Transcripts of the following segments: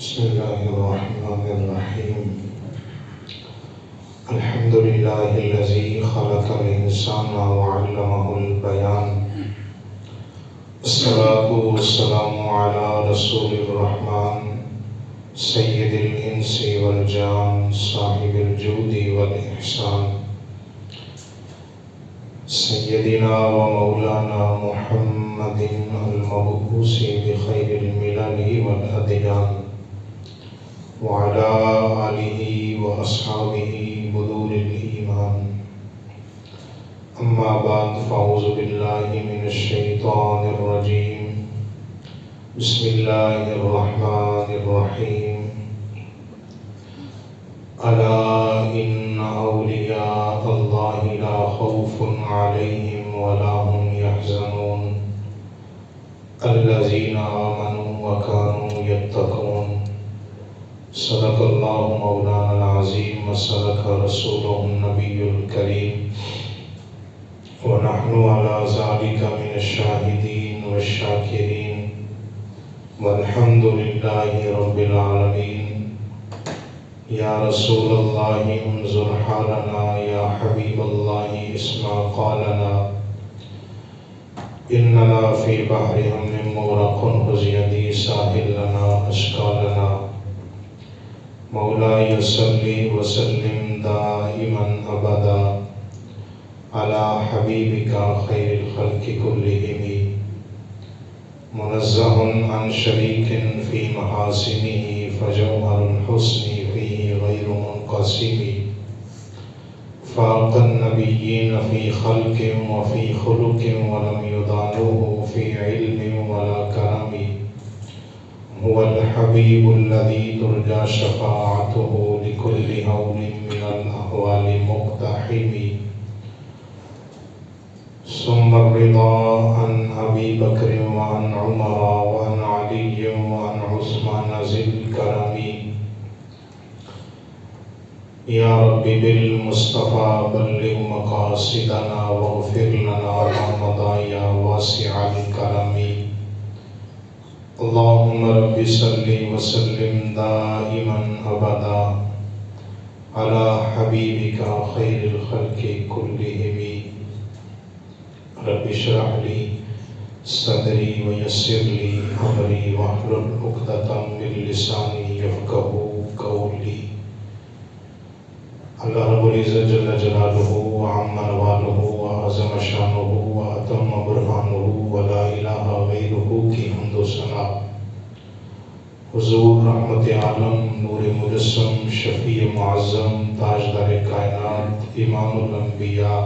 بسم الله الرحمن الرحيم. الحمد لله الذي خلق الإنسان وعلمه البيان. الصلاة والسلام على رسول الرحمن سيد الإنس والجان صاحب الجود والإحسان سيدنا ومولانا محمد المبعوث بخير الملل والأديان وعلى آله وأصحابه بدور الإيمان. أما بعد فأعوذ بالله من الشيطان الرجيم. بسم الله الرحمن الرحيم. ألا إن أولياء الله لا خوف عليهم ولا هم يحزنون الذين آمنوا وكانوا يتقون. صدق الله مولانا العظيم وصدق رسوله النبي الكريم ونحن على ذلك من الشاهدين والشاكرين والحمد لله رب العالمين. يا رسول الله انظر حالنا، يا حبيب الله اسمع قالنا، إننا في بحر هم مغرق خذ يدي ساحل لنا أشكالنا. مولاي صل وسلم دائما أبدا على حبيبك خير الخلق كلهم، منزه عن شريك في محاسنه فجوهر الحسن فيه غير منقسم. فاق النبيين في خلق وفي خلق ولم يضانوه في علم ولا كرم. هو الحبيب الذي ترجى شفاعته لكل هول من الأهوال مقتحم. ثم الرضا عن أبي بكر وعن عمر وعن علي وعن عثمان ذي الكرم. يا رب بالمصطفى بلغ مقاصدنا واغفر لنا ما مضى يا واسع الكرم. اللهم رب صل وسلم دائما أبدا على حبيبك خير الخلق كلهم. رب اشرح لي صدري ويسر لي أمري واحلل عقدة من لساني يفقهوا قولي. اللہ رب العزت جل جلالہ وعم نوالہ وعظم شانہ واتم برہانہ ولا الہ غیرہ کی حمد و ثنا حضور رحمت عالم نور مجسم شفیع معظم تاجدار کائنات امام الانبیاء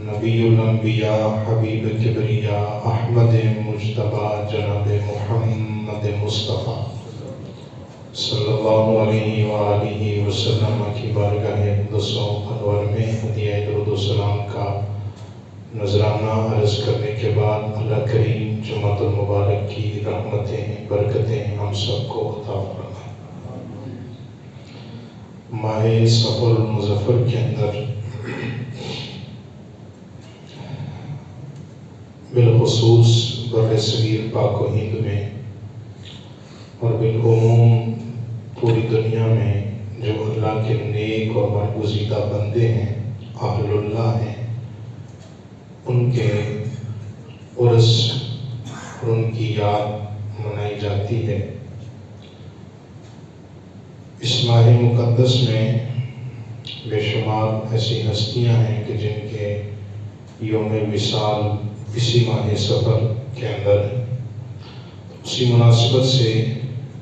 نبی الانبیاء حبیب کبریا احمد مجتبی جناب محمد مصطفیٰ صلی اللہ علیہ وآلہ وسلم کی بارگاہ اقدس و انور میں ہدیہ درود و سلام کا نذرانہ عرض کرنے کے بعد اللہ کریم جمعۃ المبارک کی رحمتیں برکتیں ہم سب کو عطا فرمائے. ماہ صفر المظفر کے اندر بالخصوص بر صغیر پاک و ہند میں اور بالعموم پوری دنیا میں جو اللہ کے نیک اور برگزیدہ بندے ہیں، اہل اللہ ہیں، ان کے عرس اور ان کی یاد منائی جاتی ہے. اس ماہ مقدس میں بے شمار ایسی ہستیاں ہیں کہ جن کے یوم وصال اسی ماہ صفر کے اندر ہے. اسی مناسبت سے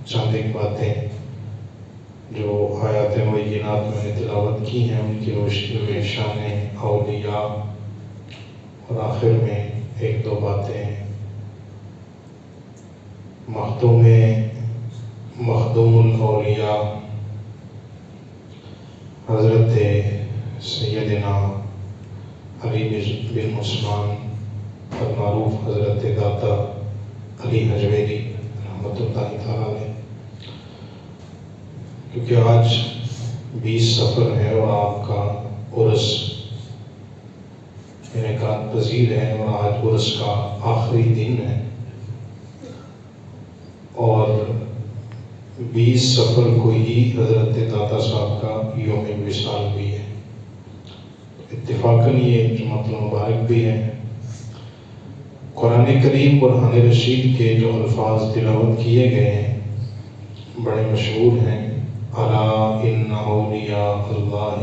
چند ایک باتیں جو آیات مبینات میں نے تلاوت کی ہیں ان کی روشنی میں شان اولیاء اور آخر میں ایک دو باتیں مخدوم الاولیاء حضرت سیدنا علی بن عثمان المعروف حضرت داتا علی حجویری رحمۃ اللہ تعالیٰ علیہ. کیونکہ آج 20 صفر ہے اور آپ کا عرس انعقاد پذیر ہے اور آج عرس کا آخری دن ہے، اور 20 سفر کو ہی حضرت داتا صاحب کا یوم وصال بھی ہے، اتفاقاً یہ جمعۃ المبارک بھی ہے۔ قرآن کریم برہان رشید کے جو الفاظ تلاوت کیے گئے ہیں بڑے مشہور ہیں۔ الا ان اولیاء اللہ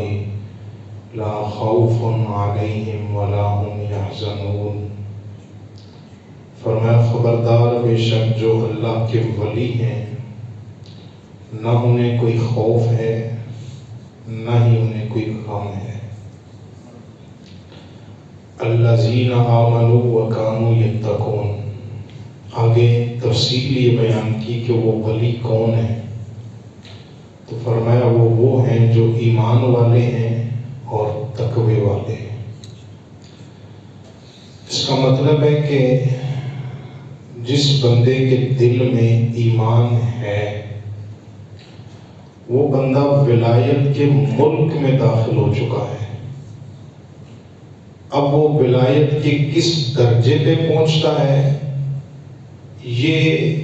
لا خوف علیہم ولا هم یحزنون، فرمایا خبردار، بے شک جو اللہ کے ولی ہیں نہ انہیں کوئی خوف ہے نہ ہی انہیں کوئی غم ہے۔ الذین آمنوا وکانوا یتقون، آگے تفصیل یہ بیان کی کہ وہ ولی کون ہے، تو فرمایا وہ ہیں جو ایمان والے ہیں اور تقوی والے ہیں۔ اس کا مطلب ہے کہ جس بندے کے دل میں ایمان ہے وہ بندہ ولایت کے ملک میں داخل ہو چکا ہے۔ اب وہ ولایت کے کس درجے پہ پہنچتا ہے یہ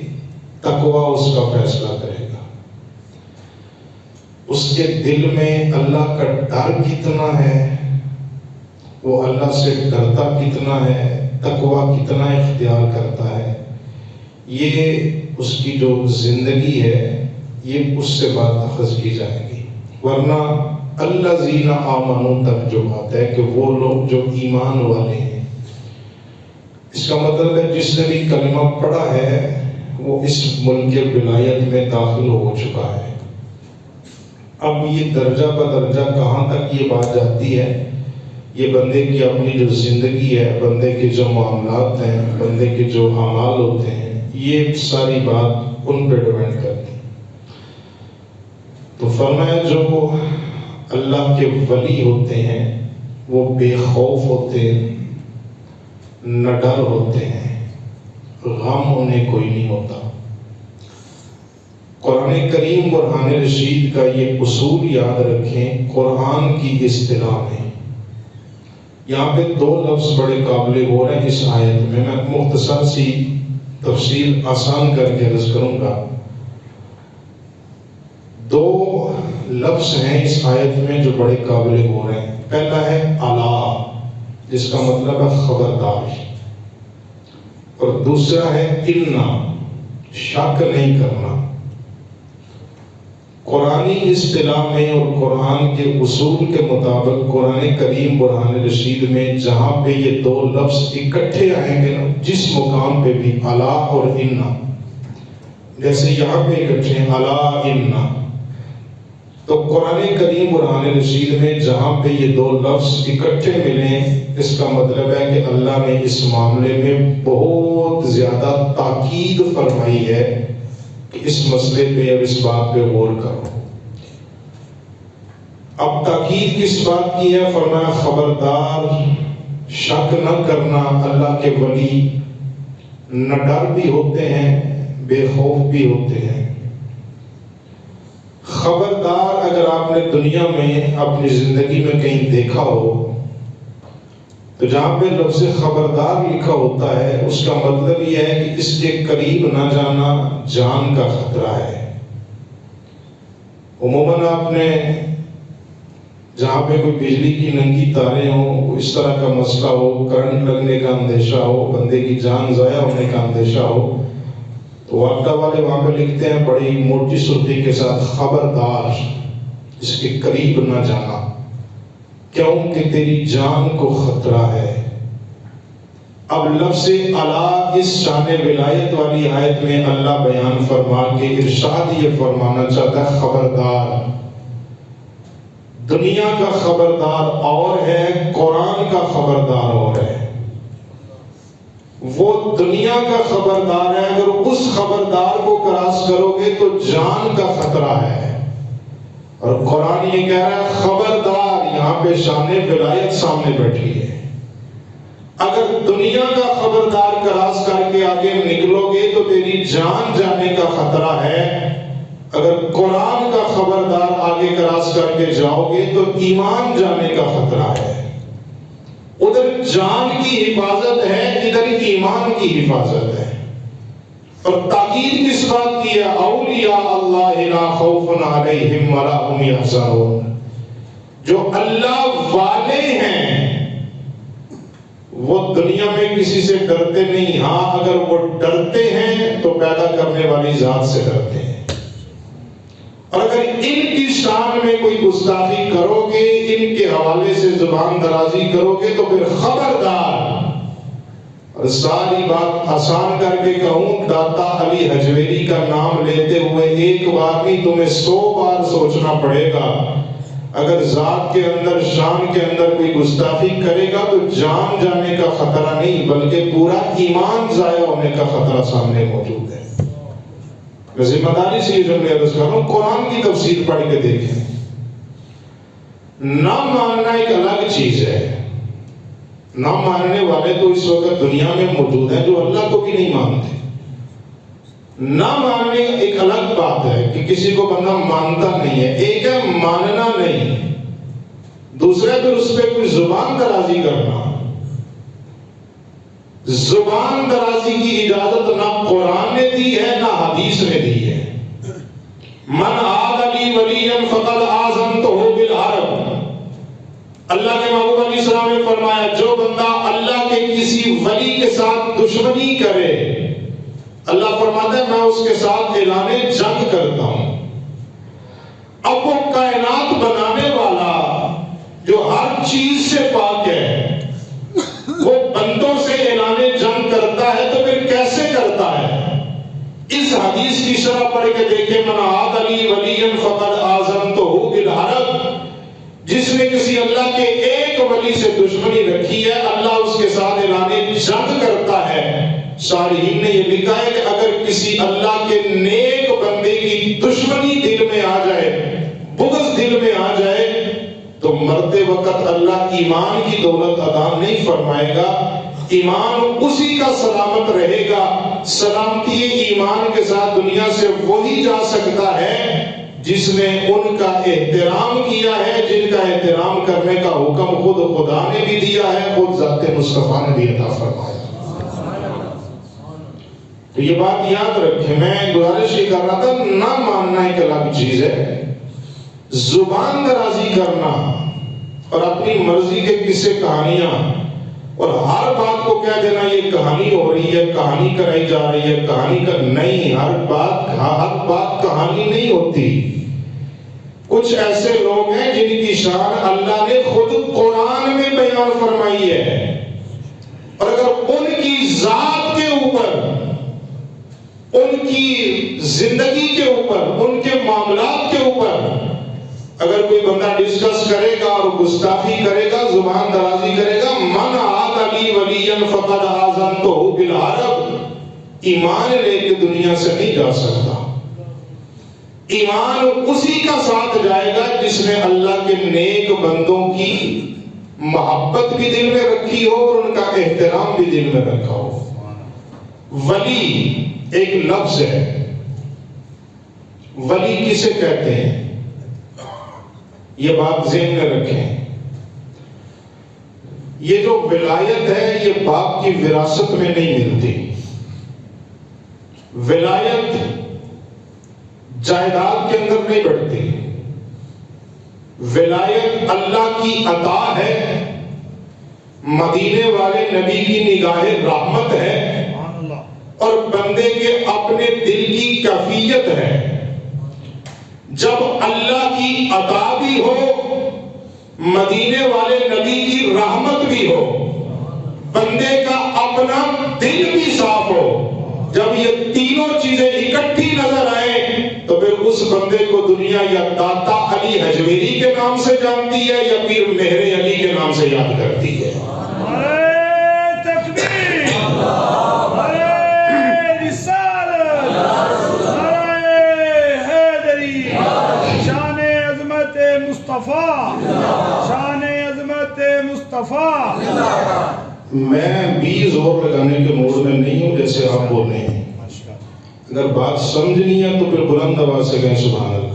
تقویٰ اس کا فیصلہ کرے گا۔ اس کے دل میں اللہ کا ڈر کتنا ہے، وہ اللہ سے ڈرتا کتنا ہے، تقویٰ کتنا اختیار کرتا ہے، یہ اس کی جو زندگی ہے یہ اس سے بات اخذ کی جائے گی۔ ورنہ الذین آمنوا تک جو بات ہے کہ وہ لوگ جو ایمان والے ہیں، اس کا مطلب ہے جس نے بھی کلمہ پڑھا ہے وہ اس ملک کے ولایت میں داخل ہو چکا ہے۔ اب یہ درجہ بدرجہ کہاں تک یہ بات جاتی ہے، یہ بندے کی اپنی جو زندگی ہے، بندے کے جو معاملات ہیں، بندے کے جو اعمال ہوتے ہیں، یہ ساری بات ان پہ ڈیپینڈ کرتی ہے۔ تو فرمایا جو اللہ کے ولی ہوتے ہیں وہ بے خوف ہوتے ہیں، نہ ڈر ہوتے ہیں، غم انہیں کوئی نہیں ہوتا۔ قرآن کریم برہان رشید کا یہ اصول یاد رکھیں، قرآن کی اصطلاح میں یہاں پہ 2 لفظ بڑے قابل غور ہیں اس آیت میں مختصر سی تفصیل آسان کر کے عرض کروں گا۔ 2 لفظ ہیں اس آیت میں جو بڑے قابل غور ہیں۔ پہلا ہے الا، جس کا مطلب ہے خبردار، اور دوسرا ہے انا، شک نہیں کرنا۔ قرآنی اصطلاح میں اور قرآن کے اصول کے مطابق قرآن کریم برہان رشید میں جہاں پہ یہ 2 لفظ اکٹھے آئیں گے نا، جس مقام پہ بھی الا اور انا، جیسے یہاں پہ اکٹھے الا انا، تو قرآن کریم برہان رشید میں جہاں پہ یہ 2 لفظ اکٹھے ملیں، اس کا مطلب ہے کہ اللہ نے اس معاملے میں بہت زیادہ تاکید فرمائی ہے کہ اس مسئلے پہ اب اس بات پہ غور کرو۔ اب تاکید کس بات کی ہے؟ فرمایا خبردار، شک نہ کرنا، اللہ کے ولی نہ ڈر بھی ہوتے ہیں بے خوف بھی ہوتے ہیں۔ خبردار اگر آپ نے دنیا میں اپنی زندگی میں کہیں دیکھا ہو تو جہاں پہ لفظ خبردار لکھا ہوتا ہے اس کا مطلب یہ ہے کہ اس کے قریب نہ جانا جان کا خطرہ ہے۔ عموماً آپ نے جہاں پہ کوئی بجلی کی ننگی تاریں ہوں، اس طرح کا مسئلہ ہو، کرنٹ لگنے کا اندیشہ ہو، بندے کی جان ضائع ہونے کا اندیشہ ہو، تو واقعہ والے وہاں پہ لکھتے ہیں بڑی موٹی سرخی کے ساتھ خبردار، اس کے قریب نہ جانا، کیوں کہ تیری جان کو خطرہ ہے۔ اب لفظ الا اس شان ولایت والی آیت میں اللہ بیان فرما کے ارشاد یہ فرمانا چاہتا ہے خبردار۔ دنیا کا خبردار اور ہے، قرآن کا خبردار اور ہے۔ وہ دنیا کا خبردار ہے، اگر اس خبردار کو کراس کرو گے تو جان کا خطرہ ہے، اور قرآن یہ کہہ رہا ہے خبردار، یہاں پہ شان ولایت سامنے بیٹھی ہے۔ اگر دنیا کا خبردار کراس کر کے آگے نکلو گے تو تیری جان جانے کا خطرہ ہے، اگر قرآن کا خبردار آگے کراس کر کے جاؤ گے تو ایمان جانے کا خطرہ ہے۔ ادھر جان کی حفاظت ہے، ادھر ایمان کی حفاظت ہے۔ اور تاکید کس بات کی ہے؟ اولیاء اللہ لا خوف علیہم ولا هم یحزنون، جو اللہ والے ہیں وہ دنیا میں کسی سے ڈرتے نہیں، ہاں اگر وہ ڈرتے ہیں تو پیدا کرنے والی ذات سے ڈرتے ہیں۔ اور اگر ان کی شان میں کوئی گستاخی کرو گے، ان کے حوالے سے زبان درازی کرو گے تو پھر خبردار۔ اور ساری بات آسان کر کے کہوں، داتا علی حجویری کا نام لیتے ہوئے ایک بار نہیں تمہیں 100 بار سوچنا پڑے گا۔ اگر ذات کے اندر، شان کے اندر کوئی گستاخی کرے گا تو جان جانے کا خطرہ نہیں بلکہ پورا ایمان ضائع ہونے کا خطرہ سامنے موجود ہے۔ میں ذمہ داری سے یہ جملے عرض کر رہا ہوں، قرآن کی تفسیر پڑھ کے دیکھیں۔ نہ ماننا ایک الگ چیز ہے، نہ ماننے والے تو اس وقت دنیا میں موجود ہیں جو اللہ کو بھی نہیں مانتے۔ نہ ماننے ایک الگ بات ہے کہ کسی کو بندہ مانتا نہیں ہے، ایک ہے ماننا نہیں، دوسرا پھر اس پہ کوئی زبان درازی کرنا۔ زبان درازی کی اجازت نہ قرآن نے دی ہے نہ حدیث نے دی ہے۔ من عاد لی ولیا فقد آذنتہ بالحرب، اللہ کے محبوب علیہ السلام نے فرمایا جو بندہ اللہ کے کسی ولی کے ساتھ دشمنی کرے، اللہ فرماتا ہے میں اس کے ساتھ اعلان جنگ کرتا ہوں۔ اب وہ کائنات بنانے والا جو ہر چیز سے پاک ہے، وہ بندوں سے اعلان جنگ کرتا ہے تو پھر کیسے کرتا ہے؟ اس حدیث کی شرح پڑھ کے دیکھیں، من عاد لی ولیا فقد آذنتہ بالحرب، جس نے کسی اللہ کے ایک ولی سے دشمنی رکھی ہے اللہ اس کے ساتھ اعلان جنگ کرتا ہے۔ صالحین نے یہ لکھا ہے کہ اگر کسی اللہ کے نیک بندے کی دشمنی دل میں آ جائے، بغض دل میں آ جائے، تو مرتے وقت اللہ ایمان کی دولت عطا نہیں فرمائے گا، ایمان اسی کا سلامت رہے گا۔ سلامتی ایمان کے ساتھ دنیا سے وہی جا سکتا ہے جس نے ان کا احترام کیا ہے، جن کا احترام کرنے کا حکم خود خدا نے بھی دیا ہے، خود ذات مصطفیٰ نے بھی عطا فرمایا۔ تو یہ بات یاد رکھیں، میں گزارش یہ کر رہا تھا، نہ ماننا ایک الگ چیز ہے، زبان درازی کرنا اور اپنی مرضی کے قصے کہانیاں اور ہر بات کو کہہ دینا یہ کہانی ہو رہی ہے، کہانی کرائی جا رہی ہے، کہانی کا نہیں، ہر بات کہانی نہیں ہوتی۔ کچھ ایسے لوگ ہیں جن کی شان اللہ نے خود قرآن میں بیان فرمائی ہے، اور اگر ان کی ذات کے اوپر، ان کی زندگی کے اوپر، ان کے معاملات کے اوپر اگر کوئی بندہ ڈسکس کرے گا اور گستاخی کرے گا، زبان درازی کرے گا، من عاد لی ولیا فقد آذنتہ بالحرب، ایمان لے کے دنیا سے نہیں جا سکتا۔ ایمان اسی کا ساتھ جائے گا جس نے اللہ کے نیک بندوں کی محبت بھی دل میں رکھی ہو اور ان کا احترام بھی دل میں رکھا ہو۔ ولی ایک لفظ ہے، ولی کسے کہتے ہیں یہ بات ذہن میں رکھیں۔ یہ جو ولایت ہے یہ باپ کی وراثت میں نہیں ملتی۔ ولایت جائیداد کے اندر نہیں بڑھتی، ولایت اللہ کی عطا ہے، مدینے والے نبی کی نگاہ رحمت ہے، اور بندے کے اپنے دل کی کیفیت ہے۔ جب اللہ کی عطا بھی ہو، مدینے والے نبی کی رحمت بھی ہو، بندے کا اپنا دل بھی صاف ہو، جب یہ تینوں چیزیں اکٹھی نظر آئیں تو پھر اس بندے کو دنیا یا داتا علی حجویری کے نام سے جانتی ہے یا پیر مہر علی کے نام سے یاد کرتی ہے۔ شان عظمت مصطفیٰ۔ میں بھی زور لگانے کے موڈ میں نہیں ہوں جیسے آپ بول رہے ہیں، اگر بات سمجھنی ہے تو پھر بلند آواز سے کہیں سبحان اللہ۔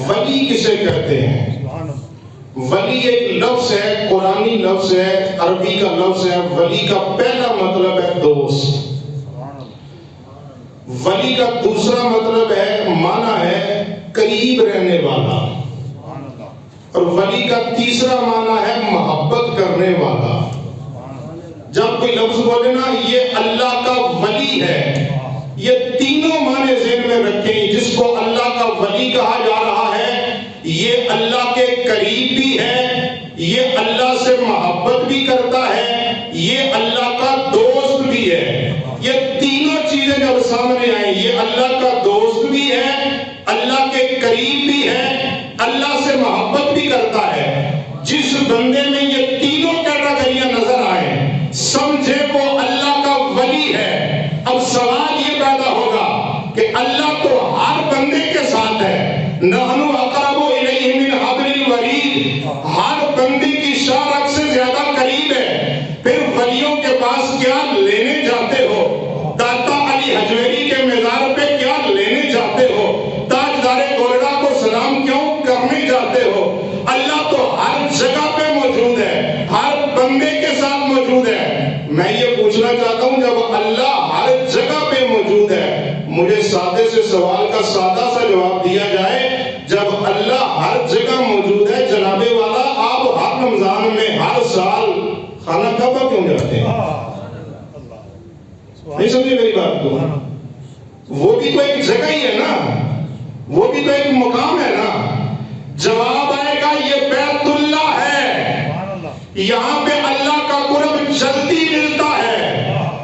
ولی کسے کہتے ہیں؟ ولی ایک لفظ ہے، قرآنی لفظ ہے، عربی کا لفظ ہے۔ ولی کا پہلا مطلب ہے دوست۔ ولی کا دوسرا مطلب ہے، معنی ہے قریب رہنے والا، اور ولی کا تیسرا معنی ہے محبت کرنے والا۔ جب کوئی لفظ بولے نا یہ اللہ کا ولی ہے، یہ تینوں معنی ذہن میں رکھیں۔ جس کو اللہ کا ولی کہا جا رہا ہے یہ اللہ کے قریب بھی ہے، یہ اللہ سے محبت بھی کرتا ہے، یہ اللہ کا دوست بھی ہے۔ یہ تینوں چیزیں جب سامنے آئیں، یہ اللہ کا دوست بھی ہے، اللہ کے قریب بھی ہے، اللہ سے محبت بھی کرتا ہے۔ جس بندے میں یہ تینوں کیٹیگریاں نظر آئیں سمجھے وہ اللہ کا ولی ہے۔ اب سوال یہ پیدا ہوگا کہ اللہ تو ہر بندے کے ساتھ ہے، نحن اقرب الیہ من حبل الورید، ہر بندے کی شارک سے زیادہ قریب ہے۔ پھر ولیوں کے پاس کیا لینے جاتے ہو؟ داتا علی حجویری کے مزار پہ کیا لینے جاتے ہو؟ تاجدار گولڑا کو سلام کیوں کرنے جاتے ہو؟ اللہ تو ہر جگہ پہ موجود ہے، ہر بندے کے ساتھ موجود ہے۔ میں یہ پوچھنا چاہتا ہوں جب اللہ ہر جگہ پہ موجود ہے، مجھے سادے سے سوال کا سادہ سا جواب دیا جائے، جب اللہ ہر جگہ موجود ہے جناب والا، آپ ہر رمضان میں ہر سال خانہ کعبہ کیوں جاتے ہیں؟ نہیں سمجھے میری بات کو؟ وہ بھی تو ایک جگہ ہی ہے نا، وہ بھی تو ایک مقام ہے نا۔ جواب آئے گا یہ بیت اللہ ہے، یہاں پہ اللہ کا قرب جلدی ملتا ہے۔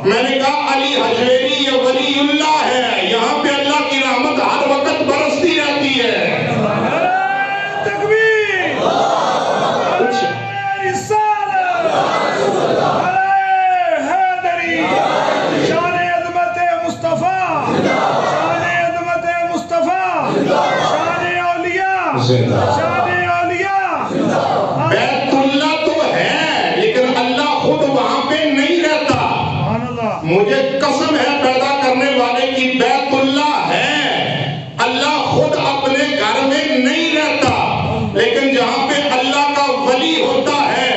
میں نے کہا علی حجویری یہ ولی اللہ ہے، یہاں پہ اللہ کی رحمت ہر وقت برستی رہتی ہے۔ تکبیر، رسالت، حیدری، شان عظمت مصطفیٰ، شان عظمت مصطفیٰ، شان اولیاء، شان اولیاء۔ بیت اللہ تو ہے لیکن اللہ خود وہاں پہ نہیں رہتا۔ مجھے قسم ہے پیدا کرنے والے کی، بیت اللہ ہے، اللہ خود اپنے گھر میں نہیں رہتا، لیکن جہاں پہ اللہ کا ولی ہوتا ہے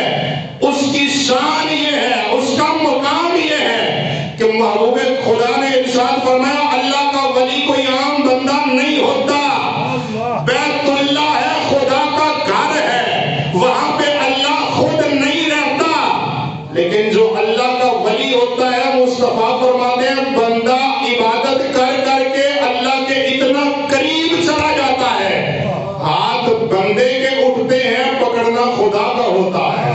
اس کی شان یہ ہے، اس کا مقام یہ ہے کہ محبوب خدا نے ارشاد فرمایا اللہ کا ولی کوئی عام بندہ نہیں ہوتا۔ بیت اللہ ہے، خدا کا گھر ہے، وہاں پہ اللہ خود نہیں رہتا، لیکن جو اللہ کا ولی ہوتا ہے مصطفیٰ فرماتے ہیں بندہ عبادت کر کر کے اللہ کے اتنا قریب چلا جاتا ہے، ہاتھ بندے کے اٹھتے ہیں، پکڑنا خدا کا ہوتا ہے،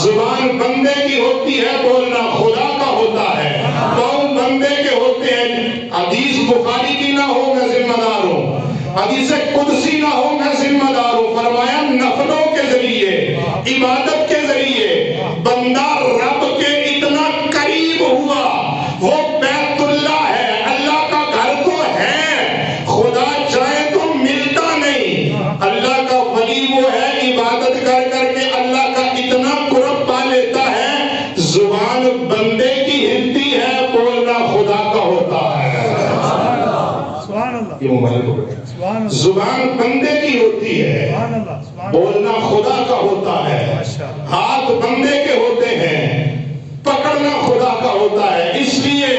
زبان بندے کی ہوتی ہے، بولنا خدا کا ہوتا ہے، پاؤں بندے کے ہوتے ہیں۔ حدیث بخاری کی نہ ہو میں ذمہ دار ہوں، حدیث قدسی نہ ہو میں ذمہ دار ہوں۔ فرمایا نفلوں کے ذریعے، عبادت کے ذریعے بندہ رب کے اتنا قریب ہوا، وہ بیت اللہ ہے، اللہ کا گھر تو ہے، خدا چاہے تو ملتا نہیں۔ اللہ کا ولی وہ ہے عبادت کر کر کے اللہ کا اتنا قرب پا لیتا ہے، زبان بندے کی ہلتی ہے، بولنا خدا کا ہوتا ہے۔ یہ موبائل کو زبان بندے کی ہوتی ہے، بولنا خدا کا ہوتا ہے، ہاتھ بندے کے ہوتے ہیں، پکڑنا خدا کا ہوتا ہے۔ اس لیے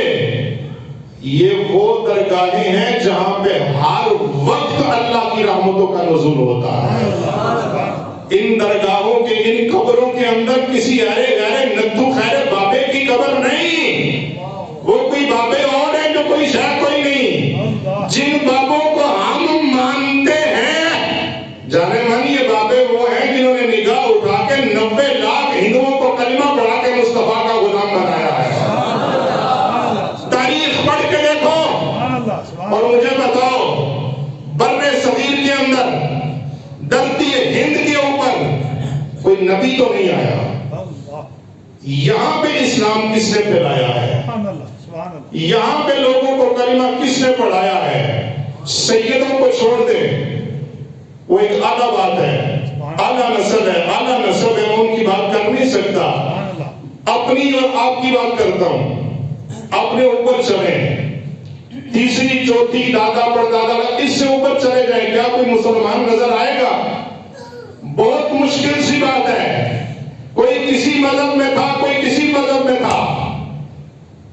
یہ وہ درگاہیں ہیں جہاں پہ ہر وقت اللہ کی رحمتوں کا نزول ہوتا ہے۔ ان درگاہوں کے، ان قبروں کے اندر کسی ارے غیرے نتھو خیر بابے کی قبر نہیں، وہ کوئی بابے اور ہیں جو کوئی شاہ کوئی نہیں۔ جن بابوں کو ہم مانتے ہیں، جانے مانی یہ بابے وہ ہیں جنہوں نے نگاہ اٹھا کے 90 لاکھ ہندوؤں کو کلمہ پڑھا کے مصطفیٰ کا غلام بنایا ہے۔ تاریخ پڑھ کے دیکھو اور مجھے بتاؤ بر صغیر کے اندر دھرتی ہند کے اوپر کوئی نبی تو نہیں آیا، یہاں پہ اسلام کس نے پھیلایا ہے؟ یہاں پہ لوگوں کو کلمہ کس نے پڑھایا ہے؟ سیدوں کو چھوڑ دے، وہ ایک اعلیٰ بات ہے، اعلیٰ نسل ہے، اعلیٰ نسل ہے، میں ان کی بات کر نہیں سکتا، اپنی اور آپ کی بات کرتا ہوں۔ اپنے اوپر چلیں، تیسری چوتھی دادا پردادا اس سے اوپر چلے جائیں، کیا کوئی مسلمان نظر آئے گا؟ بہت مشکل سی بات ہے۔ کوئی کسی مذہب میں تھا، کوئی کسی مذہب میں تھا،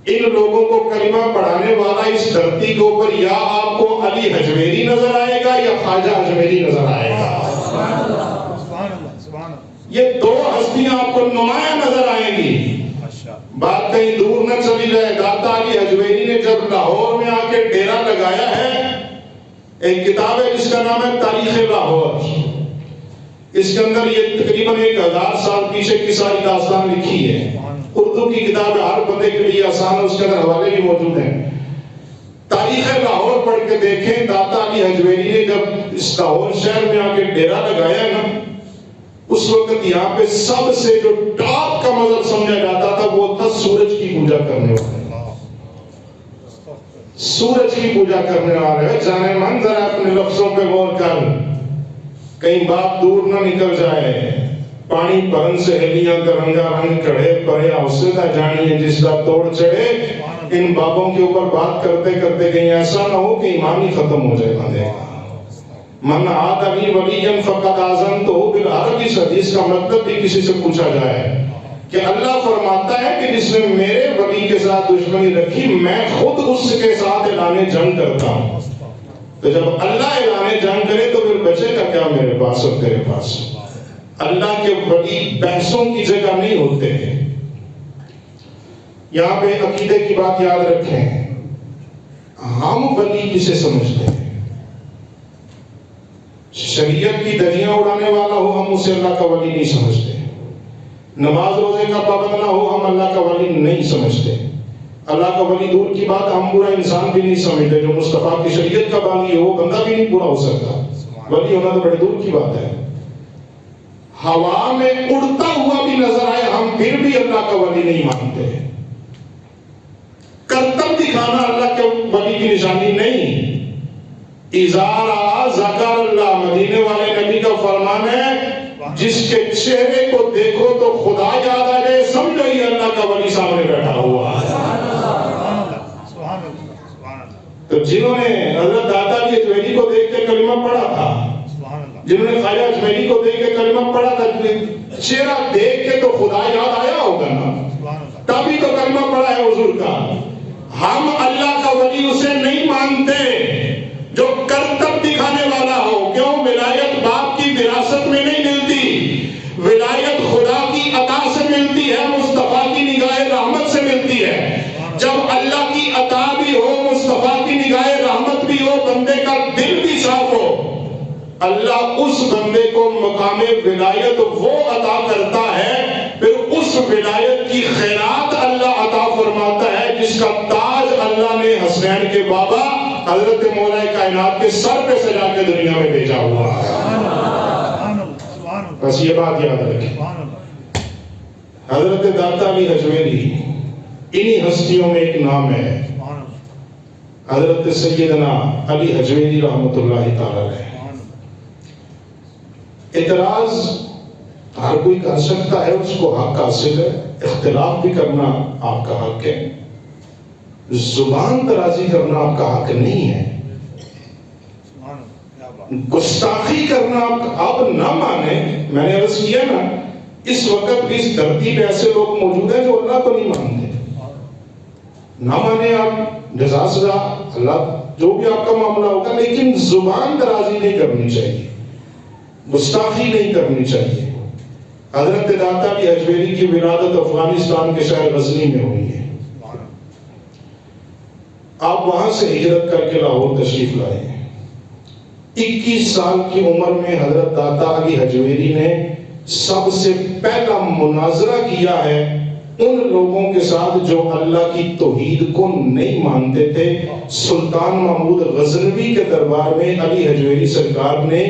ان لوگوں کو کلمہ پڑھانے والا اس دھرتی کے اوپر یا آپ کو علی حجویری نظر آئے گا یا خواجہ اجمیری نظر آئے گا. یہ دو ہستیاں آپ کو نمایاں نظر آئیں گی. بات کہیں دور نہ چلی جائے. داتا علی حجویری نے جب لاہور میں آ کے ڈیرا لگایا ہے، ایک کتاب ہے جس کا نام ہے تاریخ لاہور. اس کے اندر یہ تقریباً 1000 سال پیچھے کی ساری داستان لکھی ہے. اردو کی کتاب ہے، ہر بندے کے لیے آسان ہے، اس کے اندر حوالے بھی موجود ہیں. تاریخ لاہور پڑھ کے دیکھیں. داتا علی حجویری نے جب اس لاہور شہر میں آ کے ڈیرا لگایا نا، اس وقت یہاں پہ سب سے جو ٹاپ کا مذہب سمجھا جاتا تھا وہ تھا سورج کی پوجا کرنے والے. سورج کی پوجا کرنے والے. جانے من ذرا اپنے لفظوں پہ غور کر، کہیں بات دور نہ نکل جائے. پانی پرن سے ہلیاں کرنگا رنگ کڑھے پرے اوسطہ جانیے جس کا توڑ چڑھے. ان بابوں کے اوپر بات کرتے کرتے کہیں ایسا نہ ہو کہ ایمان ہی ختم ہو جائے بندے کا. من عاد علی ولی فقد آذنتہ بالحرب. اس حدیث کا مطلب بھی کسی سے پوچھا جائے کہ اللہ فرماتا ہے کہ جس نے میرے ولی کے ساتھ دشمنی رکھی میں خود اس کے ساتھ اعلان جنگ کرتا ہوں. تو جب اللہ اعلان جنگ کرے تو پھر بچے گا کیا میرے پاس اور تیرے پاس؟ اللہ کے ولی بحثوں کی جگہ نہیں ہوتے ہیں. یہاں پہ عقیدے کی بات یاد رکھیں. ہم ولی کسے سمجھتے ہیں؟ شریعت کی دریاں اڑانے والا ہو ہم اسے اللہ کا ولی نہیں سمجھتے. نماز روزے کا پابند نہ ہو ہم اللہ کا ولی نہیں سمجھتے. اللہ کا ولی دور کی بات ہم برا انسان بھی نہیں سمجھتے. جو مصطفیٰ کی شریعت کا بانی ہے وہ بندہ بھی نہیں پورا ہو سکتا. ولی ہونا تو بڑے دور کی بات ہے. ہوا میں اڑتا ہوا بھی نظر آئے ہم پھر بھی اللہ کا ولی نہیں مانتے. کرتب دکھانا اللہ کے ولی کی نشانی نہیں. اِذَا ذَكَرَ اللہ، مدینے والے نبی کا فرمان ہے جس کے چہرے کو دیکھو تو خدا یاد آ جائے سمجھو یہ اللہ کا ولی سامنے بیٹھا ہوا ہے. تو جنہوں نے حضرت داتا علی حجویری کو دیکھ کے کلمہ پڑھا تھا، جنہوں نے خواجہ اجمیری کو دیکھ کے کلمہ پڑھا تھا، چہرہ دیکھ کے تو خدا یاد آیا ہوگا نا، تبھی تو کلمہ پڑھا ہے حضور کا. ہم اللہ کا ولی اسے نہیں مانتے جو کرتب دکھانے والا ہو. کیوں؟ ولایت باپ کی وراثت میں نہیں ملتی. ولایت خدا کی عطا سے ملتی ہے، مصطفیٰ کی نگاہ رحمت سے ملتی ہے. جب اللہ کی عطا بھی ہو، مصطفیٰ کی نگاہ رحمت بھی ہو، بندے کا دل بھی صاف ہو، اللہ اس بندے کو مقام ولایت وہ عطا کرتا ہے. پھر اس ولایت کی خیرات اللہ عطا فرماتا ہے جس کا تاج اللہ نے حسنین کے بابا حضرت مولا کائنات کے سر پہ سجا کے دنیا میں بھیجا ہوا ہے. بس یہ بات یاد رکھیں. حضرت داتا علی حجویری انہی ہستیوں میں ایک نام ہے، حضرت سیدنا علی حجویری رحمۃ اللہ تعالی علیہ. اعتراض ہر کوئی کر سکتا ہے، اس کو حق حاصل ہے. اختلاف بھی کرنا آپ کا حق ہے. زبان درازی کرنا آپ کا حق نہیں ہے. گستاخی کرنا آپ نہ مانیں. میں نے عرض کیا نا، اس وقت بھی اس دھرتی پہ ایسے لوگ موجود ہیں جو اللہ کو نہیں مانتے. نہ مانے آپ، جزا سزا اللہ جو بھی آپ کا معاملہ ہوگا، لیکن زبان درازی نہیں کرنی چاہیے، گستاخی نہیں کرنی چاہیے. حضرت داتا علی حجویری کی ولادت افغانستان کے شہر غزنی میں ہوئی ہے. آپ وہاں سے ہجرت کر کے لاہور تشریف لائے ہیں. 21 سال کی عمر میں حضرت داتا علی حجویری نے سب سے پہلا مناظرہ کیا ہے ان لوگوں کے ساتھ جو اللہ کی توحید کو نہیں مانتے تھے. سلطان محمود غزنوی کے دربار میں علی حجویری سرکار نے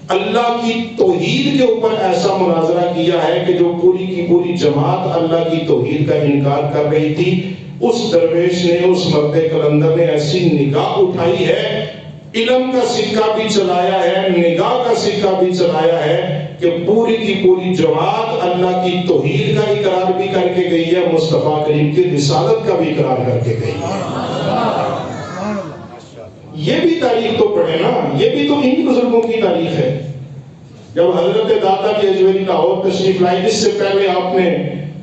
اللہ کی توحید کے اوپر ایسا مناظرہ کیا ہے کہ جو پوری کی پوری جماعت اللہ کی توحید کا انکار کر رہی تھی. اس درویش نے، اس مرد کلندر نے ایسی نگاہ اٹھائی ہے، علم کا سکہ بھی چلایا ہے، نگاہ کا سکہ بھی چلایا ہے کہ پوری کی پوری جماعت اللہ کی توحید کا اقرار بھی کر کے گئی ہے، مصطفیٰ کریم کی رسالت کا بھی اقرار کر کے گئی ہے. یہ بھی تاریخ تو پڑھے نا، یہ بھی تو ان بزرگوں کی تاریخ ہے. جب حضرت داتا کی حجویری لاہور تشریف لائے، اس سے پہلے آپ نے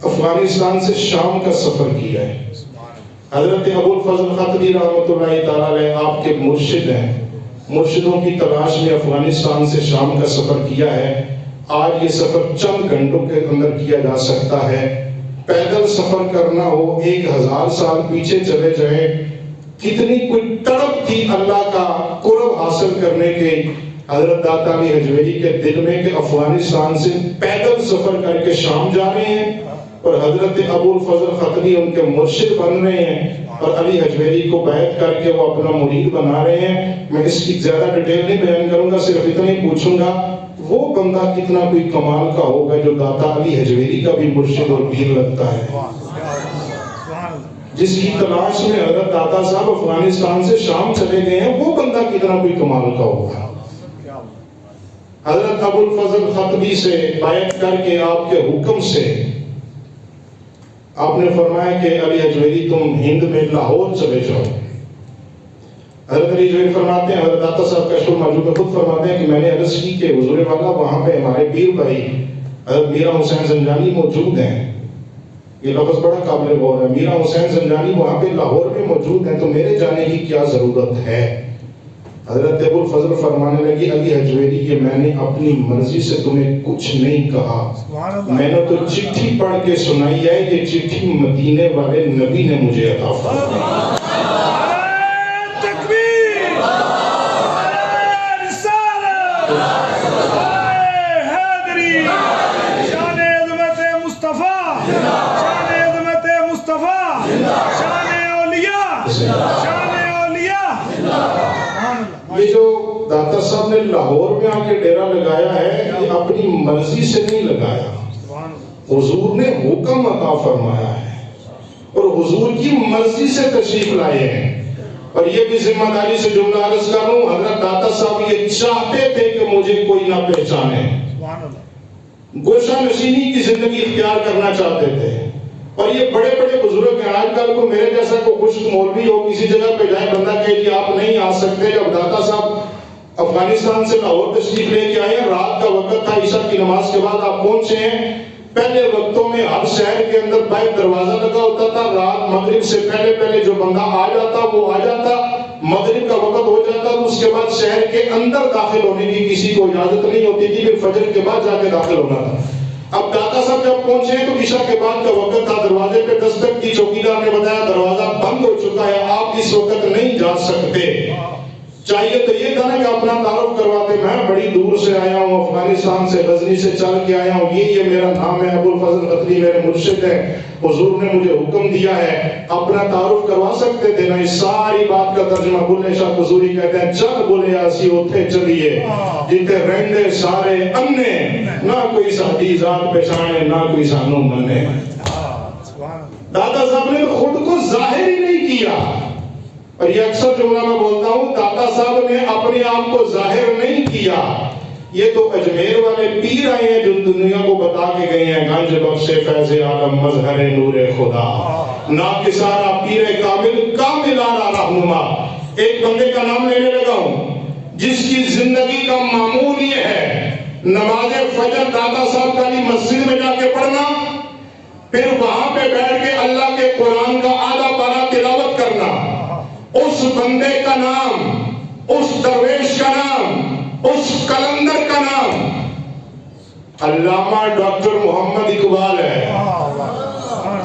افغانستان سے شام کا سفر کیا ہے. حضرت ابوالفضل خطبی رحمۃ اللہ تعالیٰ علیہ آپ کے مرشد ہیں. مرشدوں کی تلاش میں افغانستان سے شام کا سفر کیا ہے. آج یہ سفر چند گھنٹوں کے اندر کیا جا سکتا ہے. پیدل سفر کرنا ہو 1000 سال پیچھے چلے جائیں. کتنی کوئی تڑپ تھی اللہ کا قرب حاصل کرنے کے حضرت داتا علی حجویری کے دل میں کہ افغانستان سے پیدل سفر کر کے شام جا رہے ہیں اور حضرت ابوالفضل خطبی ان کے مرشد بن رہے ہیں اور علی حجویری کو بیعت کر کے وہ اپنا مرید بنا رہے ہیں. میں اس کی زیادہ ڈیٹیل نہیں بیان کروں گا, صرف اتنا ہی پوچھوں گا وہ بندہ کتنا کوئی کمال کا ہوگا جو داتا علی حجویری کا بھی مرشد اور پیر لگتا ہے, جس کی تلاش میں حضرت داتا صاحب افغانستان سے شام چلے گئے ہیں. وہ بندہ کتنا کوئی کمال کا ہوگا. حضرت ابوالفضل خطبی سے بیعت کر کے آپ کے حکم سے آپ نے فرمایا کہ علی حجویری تم ہند میں لاہور چلے جاؤ. حضرت علی حجویری فرماتے ہیں, حضرت داتا صاحب کشف الموجود میں خود فرماتے ہیں کہ میں نے عرض کی کہ حضور والا وہاں پہ ہمارے پیر بھائی حضرت میرا حسین زنجانی موجود ہیں. یہ لفظ بڑا قابل غور ہے. میرا حسین زنجانی وہاں پہ لاہور میں موجود ہیں تو میرے جانے کی کیا ضرورت ہے. حضرت ابوالفضل فرمانے لگی علی حجویری یہ میں نے اپنی مرضی سے تمہیں کچھ نہیں کہا, میں نے تو چٹھی پڑھ کے سنائی ہے. یہ چٹھی مدینے والے نبی نے مجھے عطا فرمائی. یہ جو داتا صاحب نے لاہور میں آ کے ڈیرا لگایا ہے یہ اپنی مرضی سے نہیں لگایا, حضور نے حکم عطا فرمایا ہے اور حضور کی مرضی سے تشریف لائے ہیں. اور یہ بھی ذمہ داری سے جملہ عرض کر رہا ہوں, حضرت داتا صاحب یہ چاہتے تھے کہ مجھے کوئی نہ پہچانے, گوشہ نشینی کی زندگی اختیار کرنا چاہتے تھے. اور یہ بڑے بڑے بزرگ ہیں, آج کل کو میرے جیسا کو خشک مولوی ہو کسی جگہ پہ جائے بندہ کہے کہ آپ نہیں آ سکتے. جب داتا صاحب افغانستان سے لاہور تشریف لے کے آئے ہیں, رات کا وقت تھا, عشاء کی نماز کے بعد آپ پہنچے ہیں. پہلے وقتوں میں ہر شہر کے اندر باہر دروازہ لگا ہوتا تھا, رات مغرب سے پہلے جو بندہ آ جاتا وہ آ جاتا, مغرب کا وقت ہو جاتا تو اس کے بعد شہر کے اندر داخل ہونے کی کسی کو اجازت نہیں ہوتی تھی, پھر فجر کے بعد جا کے داخل ہونا تھا. اب داتا صاحب جب پہنچے تو عشاء کے بعد کا وقت تھا, دروازے پہ دستک کی, چوکیدار نے بتایا دروازہ بند ہو چکا ہے, آپ اس وقت نہیں جا سکتے. چاہیے تو یہ تھا نا کہ اپنا تعارف کرواتے, میں بڑی دور سے آیا ہوں, افغانستان سے غزنی سے چل کے آیا ہوں, یہ میرا نام ہے ابوالفضل خطبی, میرے مرشد ہیں, حضور نے مجھے حکم دیا ہے. اپنا تعارف کروا سکتے تھے نا. اس ساری بات کا ترجمہ بلے شاہ قصوری کہتے ہیں, چل بولے آسی اوتھے چلیے جتے رہندے سارے انے, نہ کوئی ساتھی ذات پہچانے نہ کوئی سانو منے. داتا صاحب نے خود کو ظاہر ہی نہیں کیا. اور یہ اکثر جملہ میں بولتا ہوں, داتا صاحب نے اپنے آپ کو ظاہر نہیں کیا. یہ تو اجمیر والے پیر آئے ہیں جو دنیا کو بتا کے گئے ہیں, گنج بخش فیض عالم مظہر نور خدا, ناکسارا پیر کامل کاملارا رہنما. ایک بندے کا نام لینے لگا ہوں جس کی زندگی کا معمول یہ ہے نماز فجر داتا صاحب کا لی مسجد میں جا کے پڑھنا, پھر وہاں پہ بیٹھ کے اللہ کے قرآن کا آدھا پارہ تلاوت کرنا. اس بندے کا نام, اس درویش کا نام, اس کلندر کا نام علامہ ڈاکٹر محمد اقبال ہے.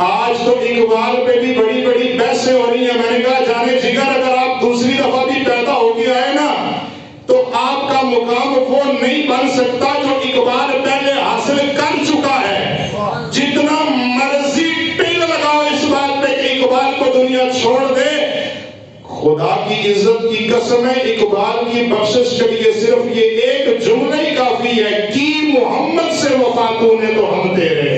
آج تو اقبال پہ بھی بڑی بڑی بحثیں ہو رہی ہیں. میں نے کہا جانے جگر اگر آپ دوسری دفعہ بھی پیدا ہو کے آئے نا تو آپ کا مقام وہ نہیں بن سکتا جو اقبال پہلے حاصل کر چکا ہے. جتنا مرضی پل لگاؤ اس بات پہ کہ اقبال کو دنیا چھوڑ دے, خدا کی عزت کی قسم ہے اقبال کی بخشش کے لیے صرف یہ ایک جملہ ہی کافی ہے, کی محمد سے وفا تو نے تو ہم تیرے.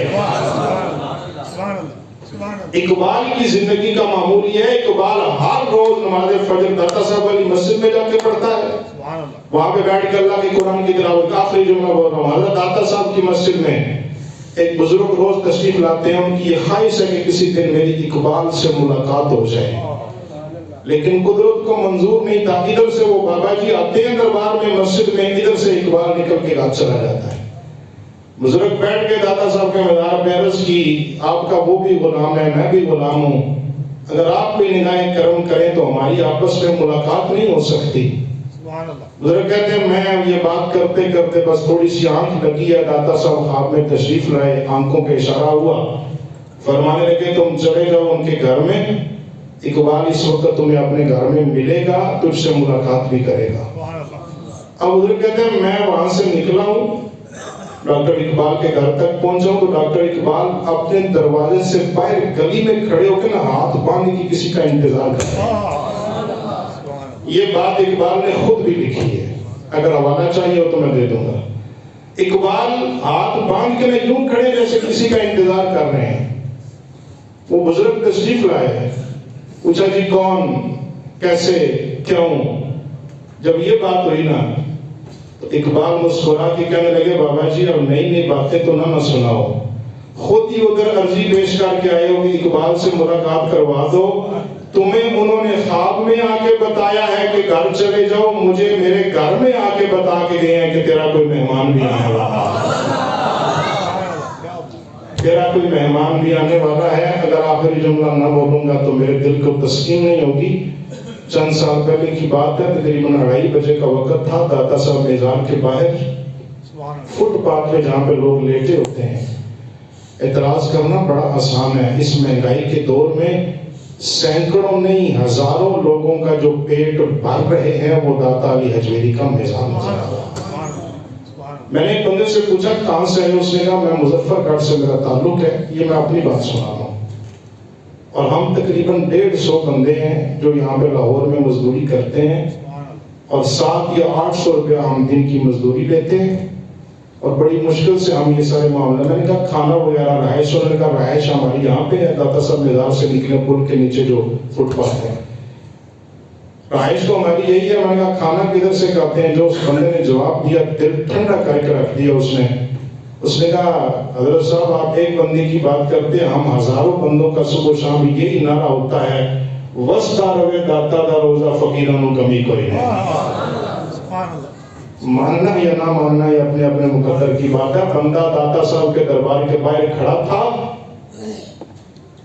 اقبال کی زندگی کا معمول یہ ہے, اقبال ہر روز نماز فجر داتا صاحب والی مسجد میں جا کے پڑھتا ہے, وہاں پہ بیٹھ کے اللہ کی قرآن کی تلاوت. آخری جملہ بول رہا ہوں, حضرت داتا صاحب کی مسجد میں ایک بزرگ روز تشریف لاتے ہیں, ان کی یہ خواہش ہے کہ کسی دن میری اقبال سے ملاقات ہو جائے, لیکن قدرت کو منظور نہیں تھا. ادھر سے وہ بابا جی آتے ہیں دربار میں مسجد میں, ادھر سے اقبال نکل کے رات چلا جاتا ہے. بزرگ بیٹھ کے داتا صاحب کے مزار پہ عرض کی, آپ کا وہ بھی غلام ہے میں بھی غلام ہوں, اگر آپ کوئی نگاہ کرم کریں تو ہماری آپس میں ملاقات نہیں ہو سکتی. سبحان اللہ. بزرگ کہتے ہیں میں یہ بات کرتے کرتے بس تھوڑی سی آنکھ لگی ہے, داتا صاحب خواب میں تشریف لائے, آنکھوں پہ اشارہ ہوا, فرمانے لگے تم چلے جاؤ ان کے گھر میں, اقبال اس وقت تمہیں اپنے گھر میں ملے گا, تجھ سے ملاقات بھی کرے گا. اب بزرگ کہتے ہیں میں وہاں سے نکلا ہوں, ڈاکٹر اقبال کے گھر تک پہنچا ہوں تو ڈاکٹر اقبال اپنے دروازے سے باہر گلی میں کھڑے ہو کے نا ہاتھ باندھنے کی کسی کا انتظار کر رہے ہیں. یہ بات اقبال نے خود بھی لکھی ہے, اگر حوالہ چاہیے ہو تو میں دے دوں گا. اقبال ہاتھ باندھ کے نا یوں کھڑے جیسے کسی کا انتظار کر رہے ہیں. وہ بزرگ تشریف لائے, پوچھا جی کون, کیسے, کیوں. جب یہ بات ہوئی نا تو اقبال مسکرا کے کہنے لگے بابا جی اب نئی نئی باتیں تو نہ سناؤ, خود ہی ادھر عرضی پیش کر کے آئے ہو کہ اقبال سے ملاقات کروا دو. تمہیں انہوں نے خواب میں آ کے بتایا ہے کہ گھر چلے جاؤ, مجھے میرے گھر میں آ کے بتا کے گئے ہیں کہ تیرا کوئی مہمان بھی آنے والا ہے, تیرا کوئی مہمان بھی آنے والا ہے. اگر آخری جملہ نہ بولوں گا تو میرے دل کو تسکین نہیں ہوگی. چند سال پہلے کی بات ہے, تقریباً 2:30 بجے کا وقت تھا. داتا صاحب میزان کے باہر فٹ پاتھ پہ جہاں پہ لوگ لیٹے ہوتے ہیں, اعتراض کرنا بڑا آسان ہے. اس مہنگائی کے دور میں سینکڑوں نہیں ہزاروں لوگوں کا جو پیٹ بھر رہے ہیں وہ داتا علی حجویری کا میزان نظر آ رہا. میں نے ایک بندے سے پوچھا کہاں سے ہے, اس نے کہا میں مظفر گڑھ سے میرا تعلق ہے. یہ میں اپنی بات سنا رہا ہوں. اور ہم تقریباً 150 بندے ہیں جو یہاں پہ لاہور میں مزدوری کرتے ہیں, اور 700 یا 800 روپیہ ہم دن کی مزدوری لیتے ہیں, اور بڑی مشکل سے ہم یہ سارے معاملہ. میں نے کہا کھانا وغیرہ رہائش, انہوں نے کہا رہائش ہماری یہاں پہ ہے. داتا صاحب میدان سے نکلے, پل کے نیچے جو فٹ پاتھ ہے, رہائش تو ہماری یہی ہے. میں نے کہا کھانا کدھر سے کھاتے ہیں؟ جو اس بندے نے جواب دیا, دل ٹھنڈا کر کے رکھ دیا اس نے کہا حضرت صاحب آپ ایک بندے کی بات کرتے ہیں, ہم ہزاروں بندوں کا صبح و شام یہی نعرہ ہوتا ہے, وسطا روے داتا دا روزہ فقیرانوں کمی کوئی نہیں. ماننا یا نہ ماننا یہ اپنے اپنے مقدر کی بات ہے. بندہ داتا صاحب کے دربار کے باہر کھڑا تھا,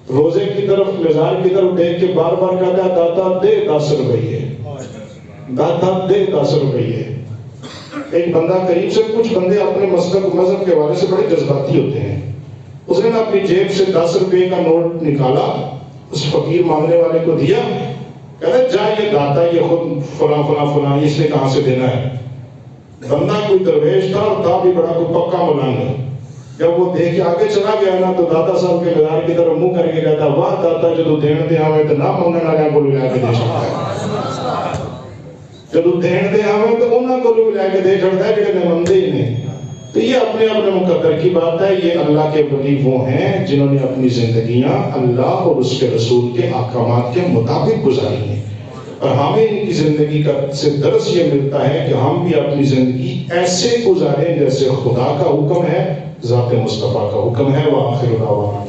روزے کی طرف, مزار کی طرف دیکھ کے بار بار کہتا ہے داتا دے 10 روپیے, داتا دے 10 روپیے. ایک بندہ قریب سے, کچھ بندے اپنے مذہب کے حوالے سے بڑے جذباتی ہوتے ہیں, اس نے اپنی جیب سے 10 روپے کا نوٹ نکالا, اس فقیر مانگنے والے کو دیا, کہتا جا یہ داتا یہ خود فلاں فلاں فلاں, اس نے کہاں سے دینا ہے. بندہ کوئی درویش تھا اور تھا بھی بڑا کوئی پکا ملنگ. جب وہ دیکھ کے آگے چلا گیا نا تو داتا صاحب کے مزار کی طرف منہ کر کے کہتا واہ داتا جدو دین دے ہمیں تو نہ منگن والے کو لے کے دے سکتا ہے, جدو دین دے ہمیں تو انہوں کو لے کے دے سکتا ہے جنہیں مندے ہی نہیں. تو یہ اپنے اپنے مقدر کی بات ہے. یہ اللہ کے ولی وہ ہیں جنہوں نے اپنی زندگیاں اللہ اور اس کے رسول کے احکامات کے مطابق گزاری ہیں, اور ہمیں ان کی زندگی کا سے درس یہ ملتا ہے کہ ہم بھی اپنی زندگی ایسے گزاریں جیسے خدا کا حکم ہے, ذات مصطفیٰ کا حکم ہے. وآخر دعوانا